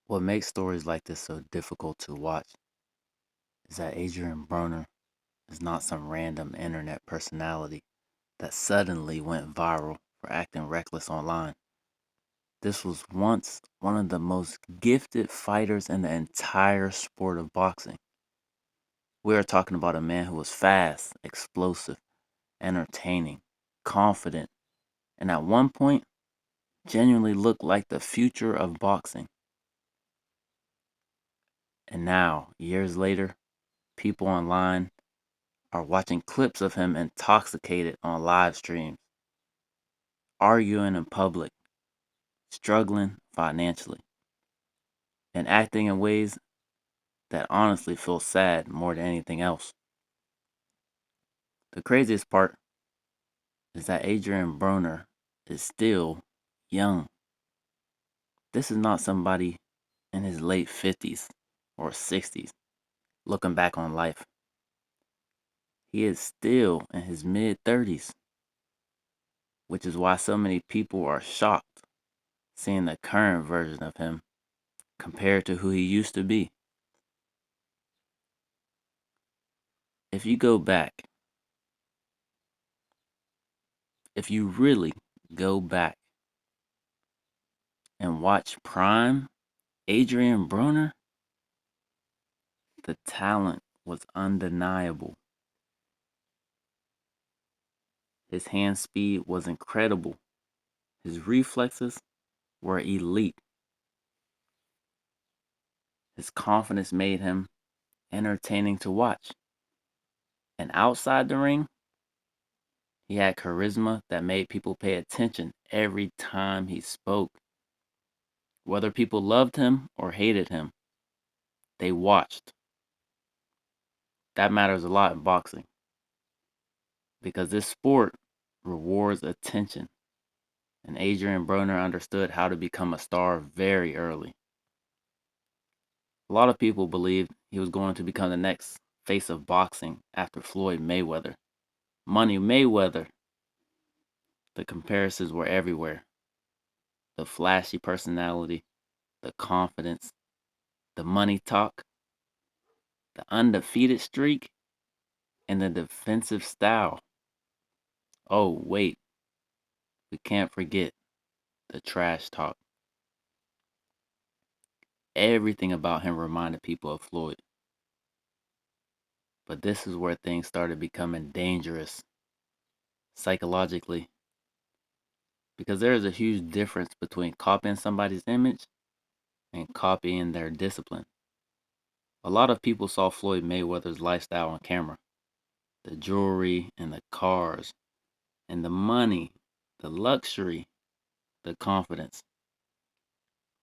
What makes stories like this so difficult to watch is that Adrien Broner is not some random internet personality that suddenly went viral for acting reckless online. This was once one of the most gifted fighters in the entire sport of boxing. We are talking about a man who was fast, explosive, entertaining, confident, and at one point genuinely looked like the future of boxing. And now, years later, people online are watching clips of him intoxicated on live streams, arguing in public, struggling financially, and acting in ways that honestly feel sad more than anything else. The craziest part is that Adrien Broner is still young. This is not somebody in his late 50s or 60s looking back on life. He is still in his mid 30s, which is why so many people are shocked seeing the current version of him compared to who he used to be. If you go back, if you really go back and watch Prime Adrien Broner, the talent was undeniable. His hand speed was incredible. His reflexes were elite. His confidence made him entertaining to watch. And outside the ring, he had charisma that made people pay attention every time he spoke. Whether people loved him or hated him, they watched. That matters a lot in boxing because this sport rewards attention, and Adrien Broner understood how to become a star very early. A lot of people believed he was going to become the next face of boxing after Floyd Mayweather. Money Mayweather. The comparisons were everywhere. The flashy personality, the confidence, the money talk, the undefeated streak, and the defensive style. Oh, wait, we can't forget the trash talk. Everything about him reminded people of Floyd. But this is where things started becoming dangerous psychologically because there is a huge difference between copying somebody's image and copying their discipline. A lot of people saw Floyd Mayweather's lifestyle on camera, the jewelry and the cars and the money, the luxury, the confidence.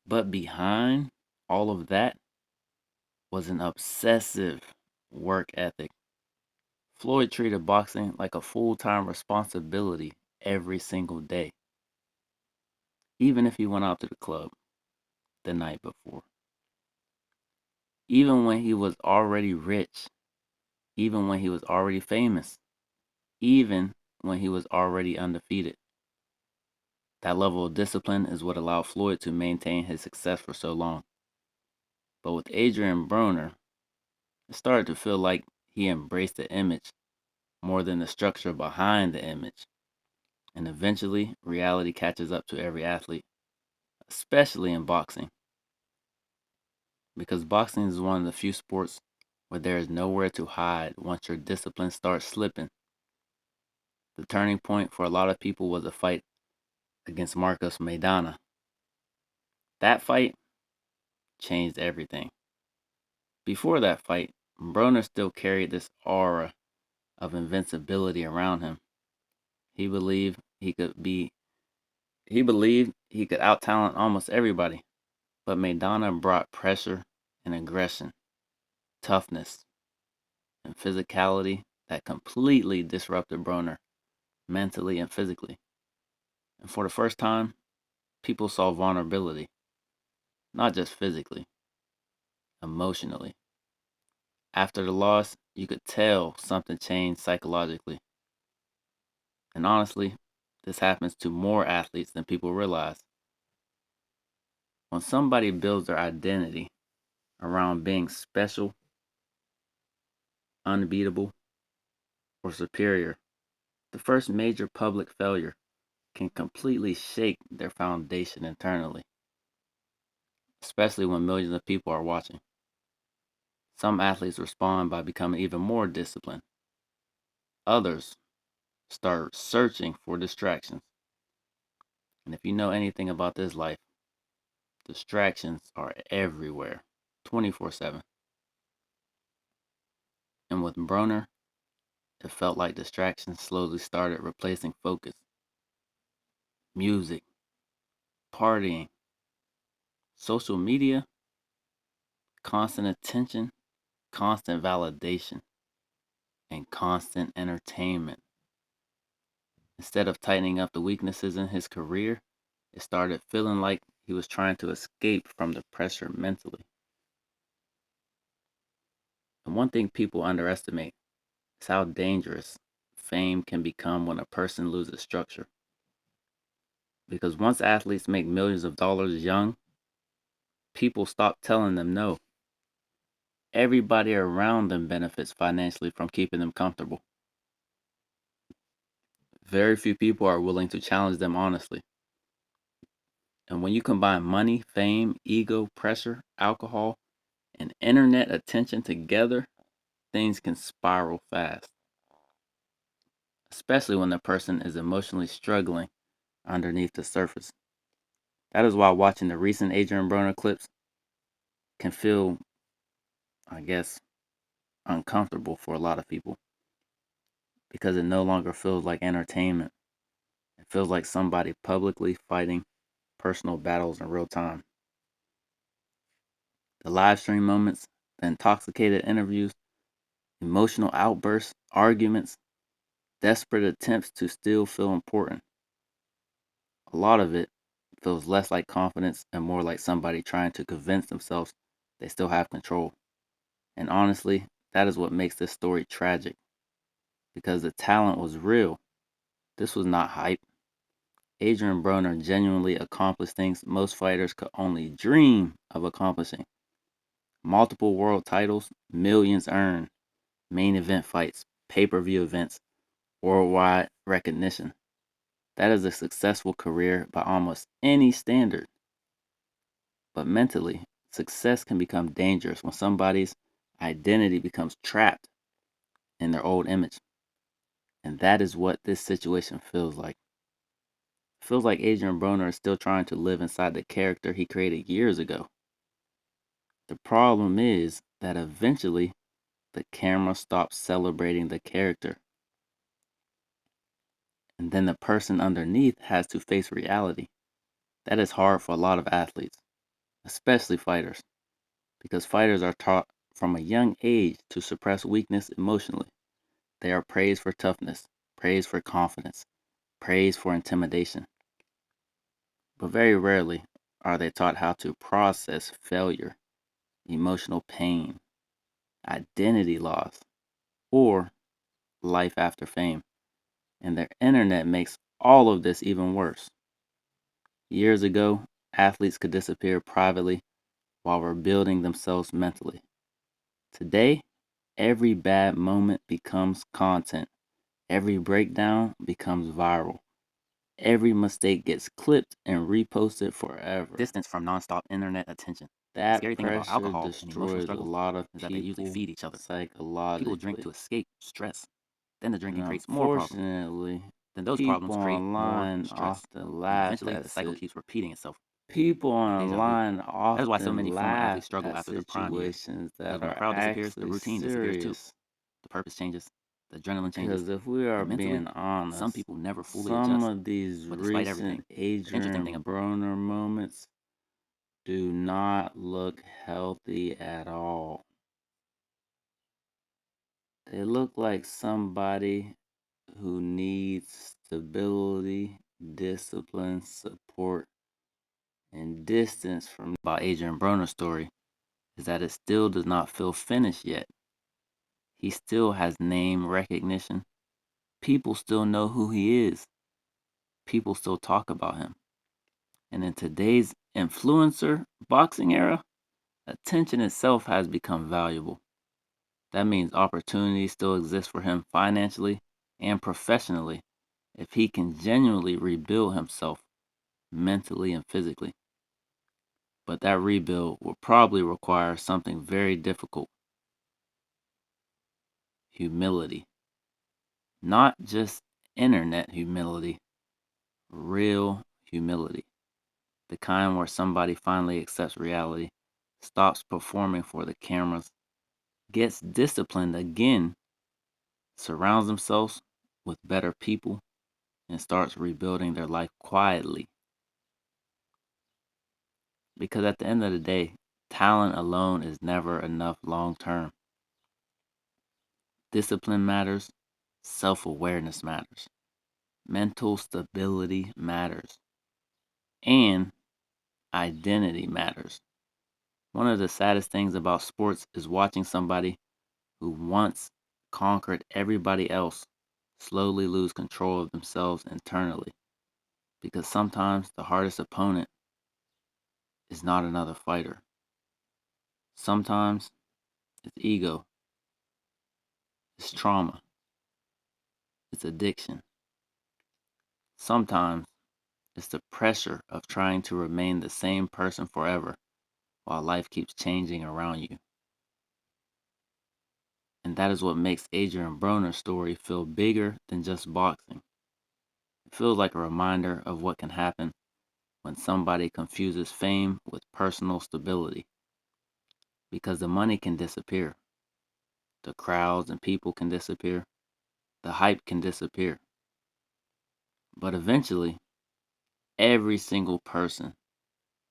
But behind all of that was an obsessive work ethic. Floyd treated boxing like a full time responsibility every single day, even if he went out to the club the night before. Even when he was already rich, even when he was already famous, even when he was already undefeated. That level of discipline is what allowed Floyd to maintain his success for so long. But with Adrien Broner, it started to feel like he embraced the image more than the structure behind the image. And eventually, reality catches up to every athlete, especially in boxing. Because boxing is one of the few sports where there is nowhere to hide once your discipline starts slipping. The turning point for a lot of people was a fight against Marcos Maidana. That fight changed everything. Before that fight, Broner still carried this aura of invincibility around him. He believed he could be he believed he could out-talent almost everybody. But Maidana brought pressure and aggression, toughness, and physicality that completely disrupted Broner mentally and physically. And for the first time, people saw vulnerability, not just physically, emotionally. After the loss, you could tell something changed psychologically. And honestly, this happens to more athletes than people realize. When somebody builds their identity around being special, unbeatable, or superior, the first major public failure can completely shake their foundation internally, especially when millions of people are watching. Some athletes respond by becoming even more disciplined. Others start searching for distractions. And if you know anything about this life, distractions are everywhere, 24/7. And with Broner, it felt like distractions slowly started replacing focus. Music, partying, social media, constant attention, constant validation, and constant entertainment. Instead of tightening up the weaknesses in his career, it started feeling like he was trying to escape from the pressure mentally. And one thing people underestimate is how dangerous fame can become when a person loses structure. Because once athletes make millions of dollars young, people stop telling them no. Everybody around them benefits financially from keeping them comfortable. Very few people are willing to challenge them honestly. And when you combine money, fame, ego, pressure, alcohol, and internet attention together, things can spiral fast, especially when the person is emotionally struggling underneath the surface. That is why watching the recent Adrien Broner clips can feel, I guess, uncomfortable for a lot of people because it no longer feels like entertainment. It feels like somebody publicly fighting personal battles in real time. The live stream moments, the intoxicated interviews, emotional outbursts, arguments, desperate attempts to still feel important. A lot of it feels less like confidence and more like somebody trying to convince themselves they still have control. And honestly, that is what makes this story tragic because the talent was real. This was not hype. Adrien Broner genuinely accomplished things most fighters could only dream of accomplishing. Multiple world titles, millions earned, main event fights, pay-per-view events, worldwide recognition. That is a successful career by almost any standard. But mentally, success can become dangerous when somebody's identity becomes trapped in their old image. And that is what this situation feels like. It feels like Adrien Broner is still trying to live inside the character he created years ago. The problem is that eventually the camera stops celebrating the character. And then the person underneath has to face reality. That is hard for a lot of athletes, especially fighters, because fighters are taught from a young age to suppress weakness emotionally. They are praised for toughness, praised for confidence, praised for intimidation. But very rarely are they taught how to process failure, emotional pain, identity loss, or life after fame. And the internet makes all of this even worse. Years ago, athletes could disappear privately while rebuilding themselves mentally. Today, every bad moment becomes content. Every breakdown becomes viral. Every mistake gets clipped and reposted forever. Distance from nonstop internet attention. That scary thing about Pressure alcohol and emotional destroys a struggles lot of is that they usually people feed each other. People drink psychologically. to escape stress. Then the And drinking creates more problems. unfortunately, Then those people problems create more online stress. often And laugh eventually at the cycle it. keeps repeating itself People like deja vu. online That is why so many often former laugh athletes struggle at after their prime years. situations Because that when the are crowd disappears, the actually routine disappears too. serious. The purpose changes, the adrenaline changes, Because if we are and mentally, being some honest, people never fully some adjust. of these But despite everything, recent the interesting thing Adrien Broner moments do not look healthy at all. They look like somebody who needs stability, discipline, support, and distance from about Adrien Broner's story is that it still does not feel finished yet. He still has name recognition. People still know who he is. People still talk about him. And in today's influencer boxing era, attention itself has become valuable. That means opportunities still exist for him financially and professionally if he can genuinely rebuild himself mentally and physically. But that rebuild will probably require something very difficult: humility. Not just internet humility, real humility. The kind where somebody finally accepts reality, stops performing for the cameras, gets disciplined again, surrounds themselves with better people, and starts rebuilding their life quietly. Because at the end of the day, talent alone is never enough long term. Discipline matters, self awareness matters, mental stability matters, and identity matters. One of the saddest things about sports is watching somebody who once conquered everybody else slowly lose control of themselves internally. Because sometimes the hardest opponent is not another fighter. Sometimes it's ego, it's trauma, it's addiction. Sometimes it's the pressure of trying to remain the same person forever while life keeps changing around you. And that is what makes Adrien Broner's story feel bigger than just boxing. It feels like a reminder of what can happen when somebody confuses fame with personal stability. Because the money can disappear, the crowds and people can disappear, the hype can disappear. But eventually, every single person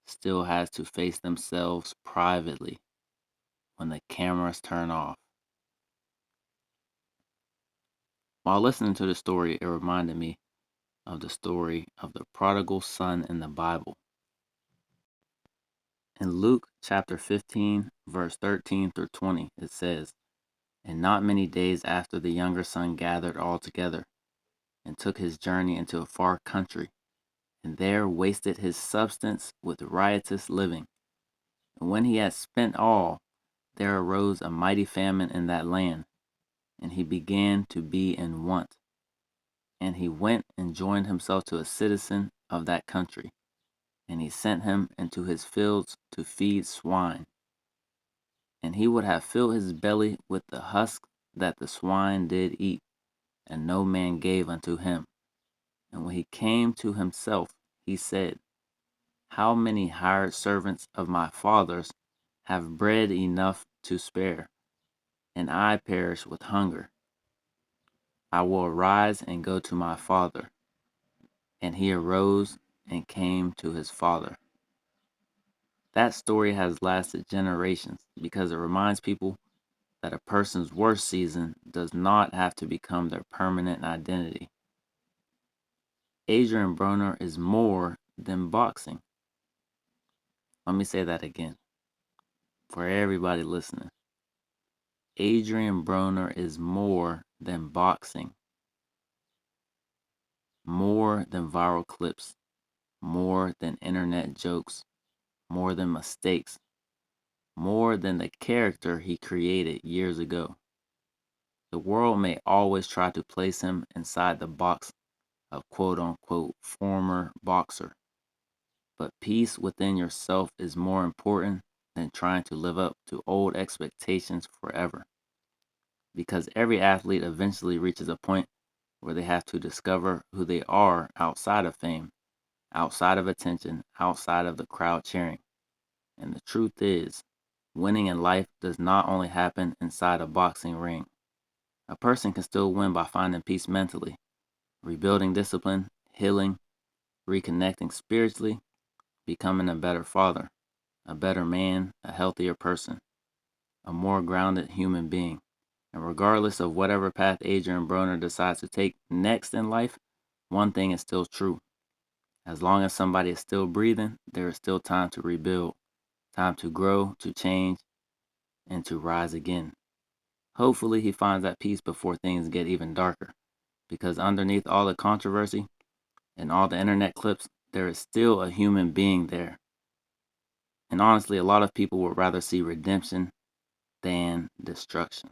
still has to face themselves privately when the cameras turn off. While listening to the story, it reminded me of the story of the prodigal son in the Bible. In Luke chapter 15, verse 13 through 20, it says, "And not many days after, the younger son gathered all together and took his journey into a far country, and there wasted his substance with riotous living. And when he had spent all, there arose a mighty famine in that land, and he began to be in want. And he went and joined himself to a citizen of that country, and he sent him into his fields to feed swine. And he would have filled his belly with the husk that the swine did eat, and no man gave unto him. And when he came to himself, he said, How many hired servants of my father's have bread enough to spare, and I perish with hunger? I will arise and go to my father. And he arose and came to his father." That story has lasted generations because it reminds people that a person's worst season does not have to become their permanent identity. Adrien Broner is more than boxing. Let me say that again for everybody listening. Adrien Broner is more than boxing, more than viral clips, more than internet jokes, more than mistakes, more than the character he created years ago. The world may always try to place him inside the box of quote unquote former boxer, but peace within yourself is more important than trying to live up to old expectations forever. Because every athlete eventually reaches a point where they have to discover who they are outside of fame, outside of attention, outside of the crowd cheering. And the truth is, winning in life does not only happen inside a boxing ring. A person can still win by finding peace mentally, rebuilding discipline, healing, reconnecting spiritually, becoming a better father, a better man, a healthier person, a more grounded human being. And regardless of whatever path Adrien Broner decides to take next in life, one thing is still true. As long as somebody is still breathing, there is still time to rebuild, time to grow, to change, and to rise again. Hopefully, he finds that peace before things get even darker, because underneath all the controversy and all the internet clips, there is still a human being there, And honestly, a lot of people would rather see redemption than destruction.